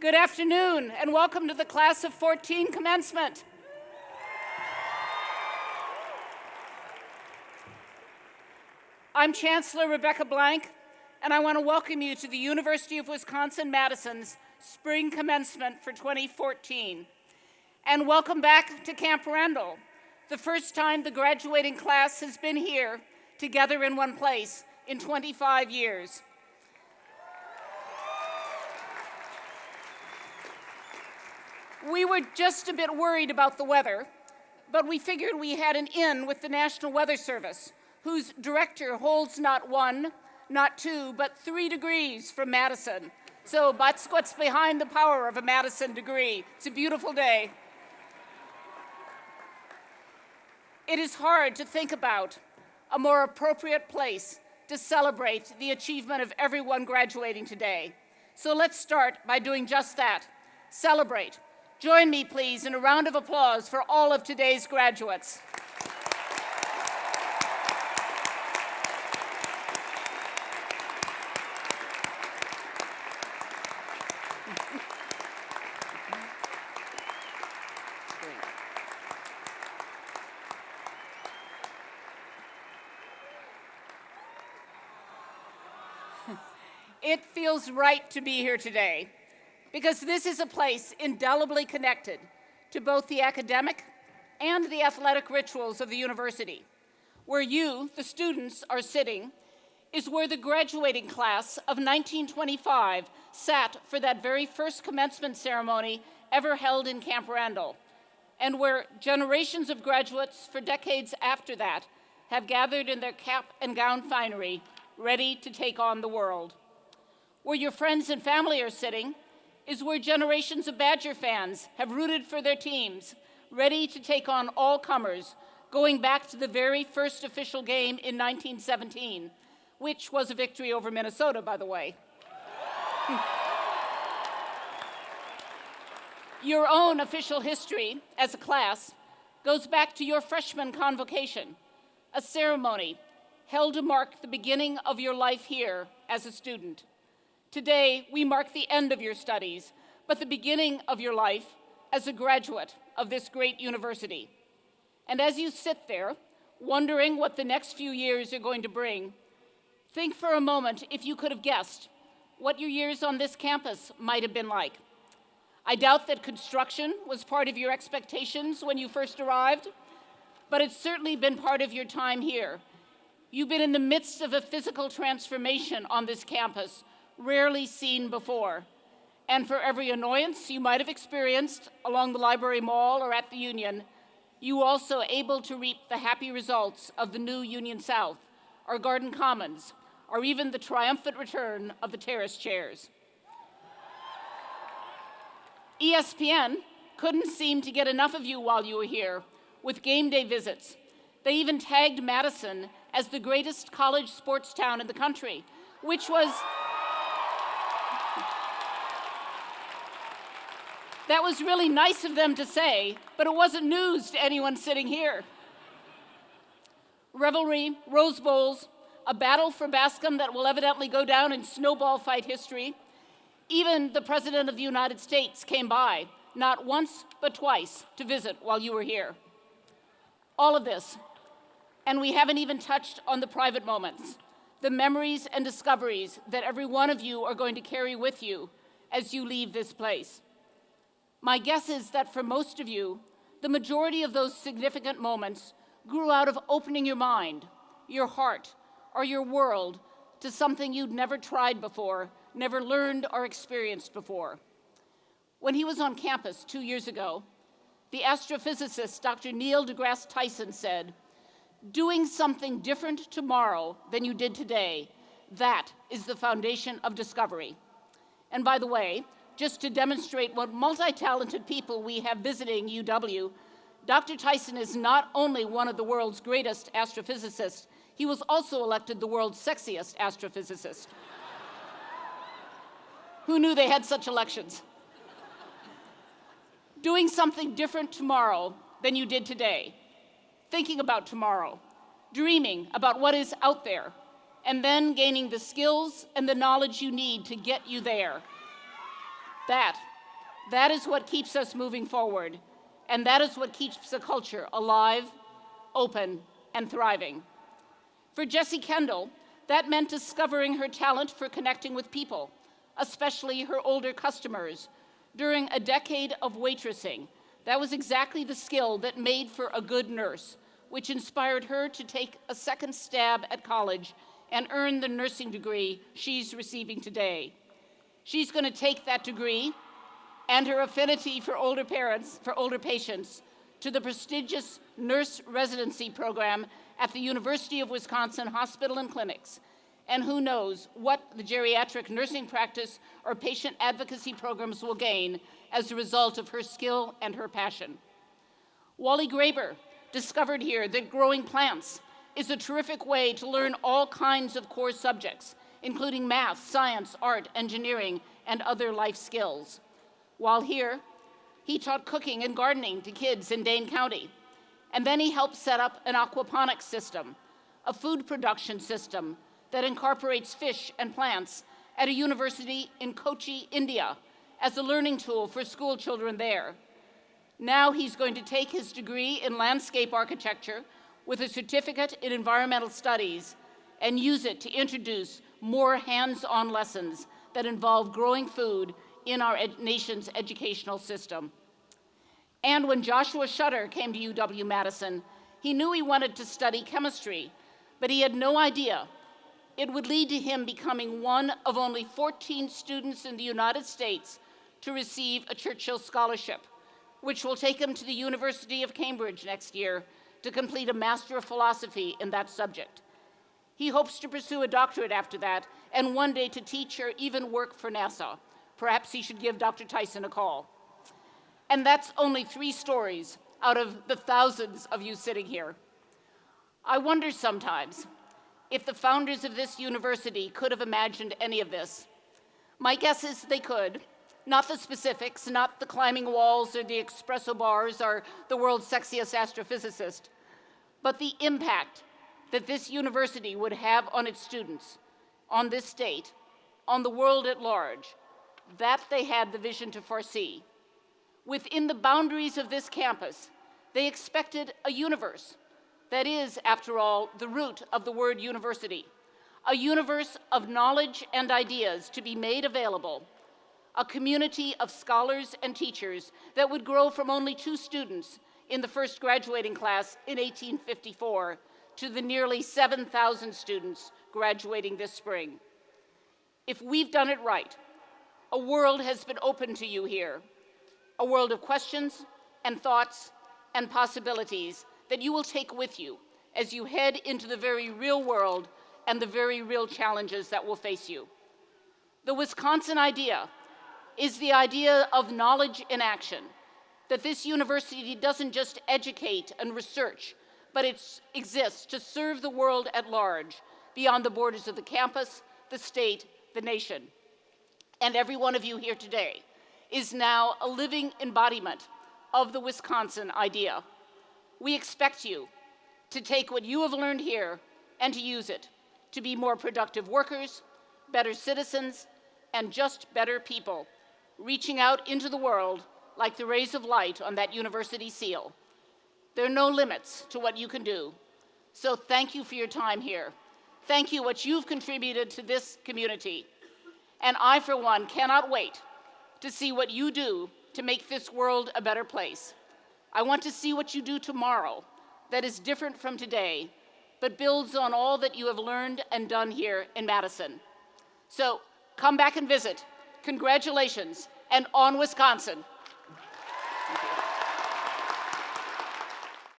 Good afternoon, and welcome to the Class of 14 Commencement. I'm Chancellor Rebecca Blank, and I want to welcome you to the University of Wisconsin-Madison's Spring Commencement for 2014. And welcome back to Camp Randall, the first time the graduating class has been here together in one place in 25 years. We were just a bit worried about the weather, but we figured we had an in with the National Weather Service, whose director holds not 1, not 2, but 3 degrees from Madison. So that's what's behind the power of a Madison degree. It's a beautiful day. It is hard to think about a more appropriate place to celebrate the achievement of everyone graduating today. So let's start by doing just that, celebrate. Join me, please, in a round of applause for all of today's graduates. It feels right to be here today, because this is a place indelibly connected to both the academic and the athletic rituals of the university. Where you, the students, are sitting is where the graduating class of 1925 sat for that very first commencement ceremony ever held in Camp Randall, and where generations of graduates for decades after that have gathered in their cap and gown finery, ready to take on the world. Where your friends and family are sitting is where generations of Badger fans have rooted for their teams, ready to take on all comers, going back to the very first official game in 1917, which was a victory over Minnesota, by the way. Your own official history as a class goes back to your freshman convocation, a ceremony held to mark the beginning of your life here as a student. Today, we mark the end of your studies, but the beginning of your life as a graduate of this great university. And as you sit there, wondering what the next few years are going to bring, think for a moment if you could have guessed what your years on this campus might have been like. I doubt that construction was part of your expectations when you first arrived, but it's certainly been part of your time here. You've been in the midst of a physical transformation on this campus, rarely seen before. And for every annoyance you might have experienced along the Library Mall or at the Union, you also able to reap the happy results of the new Union South, our Garden Commons, or even the triumphant return of the terrace chairs. ESPN couldn't seem to get enough of you while you were here with game day visits. They even tagged Madison as the greatest college sports town in the country, which was That was really nice of them to say, but it wasn't news to anyone sitting here. Revelry, Rose Bowls, a battle for Bascom that will evidently go down in snowball fight history. Even the President of the United States came by, not once but twice, to visit while you were here. All of this, and we haven't even touched on the private moments, the memories and discoveries that every one of you are going to carry with you as you leave this place. My guess is that for most of you, the majority of those significant moments grew out of opening your mind, your heart, or your world to something you'd never tried before, never learned or experienced before. When he was on campus 2 years ago, the astrophysicist Dr. Neil deGrasse Tyson said, "Doing something different tomorrow than you did today, that is the foundation of discovery." And by the way, just to demonstrate what multi-talented people we have visiting UW, Dr. Tyson is not only one of the world's greatest astrophysicists, he was also elected the world's sexiest astrophysicist. Who knew they had such elections? Doing something different tomorrow than you did today, thinking about tomorrow, dreaming about what is out there, and then gaining the skills and the knowledge you need to get you there. That That is what keeps us moving forward, and that is what keeps the culture alive, open, and thriving. For Jessie Kendall, that meant discovering her talent for connecting with people, especially her older customers. During a decade of waitressing, that was exactly the skill that made for a good nurse, which inspired her to take a second stab at college and earn the nursing degree she's receiving today. She's going to take that degree and her affinity for older patients to the prestigious nurse residency program at the University of Wisconsin Hospital and Clinics. And who knows what the geriatric nursing practice or patient advocacy programs will gain as a result of her skill and her passion. Wally Graber discovered here that growing plants is a terrific way to learn all kinds of core subjects, including math, science, art, engineering, and other life skills. While here, he taught cooking and gardening to kids in Dane County. And then he helped set up an aquaponics system, a food production system that incorporates fish and plants at a university in Kochi, India, as a learning tool for school children there. Now he's going to take his degree in landscape architecture with a certificate in environmental studies and use it to introduce more hands-on lessons that involve growing food in our nation's educational system. And when Joshua Shutter came to UW-Madison, he knew he wanted to study chemistry, but he had no idea it would lead to him becoming one of only 14 students in the United States to receive a Churchill Scholarship, which will take him to the University of Cambridge next year to complete a Master of Philosophy in that subject. He hopes to pursue a doctorate after that and one day to teach or even work for NASA. Perhaps he should give Dr. Tyson a call. And that's only 3 stories out of the thousands of you sitting here. I wonder sometimes if the founders of this university could have imagined any of this. My guess is they could. Not the specifics, not the climbing walls or the espresso bars or the world's sexiest astrophysicist, but the impact that this university would have on its students, on this state, on the world at large. That they had the vision to foresee. Within the boundaries of this campus, they expected a universe that is, after all, the root of the word university, a universe of knowledge and ideas to be made available, a community of scholars and teachers that would grow from only 2 students in the first graduating class in 1854 to the nearly 7,000 students graduating this spring. If we've done it right, a world has been open to you here, a world of questions and thoughts and possibilities that you will take with you as you head into the very real world and the very real challenges that will face you. The Wisconsin idea is the idea of knowledge in action, that this university doesn't just educate and research, but it exists to serve the world at large, beyond the borders of the campus, the state, the nation. And every one of you here today is now a living embodiment of the Wisconsin idea. We expect you to take what you have learned here and to use it to be more productive workers, better citizens, and just better people, reaching out into the world like the rays of light on that university seal. There are no limits to what you can do. So thank you for your time here. Thank you what you've contributed to this community. And I, for one, cannot wait to see what you do to make this world a better place. I want to see what you do tomorrow that is different from today, but builds on all that you have learned and done here in Madison. So come back and visit. Congratulations, and on Wisconsin.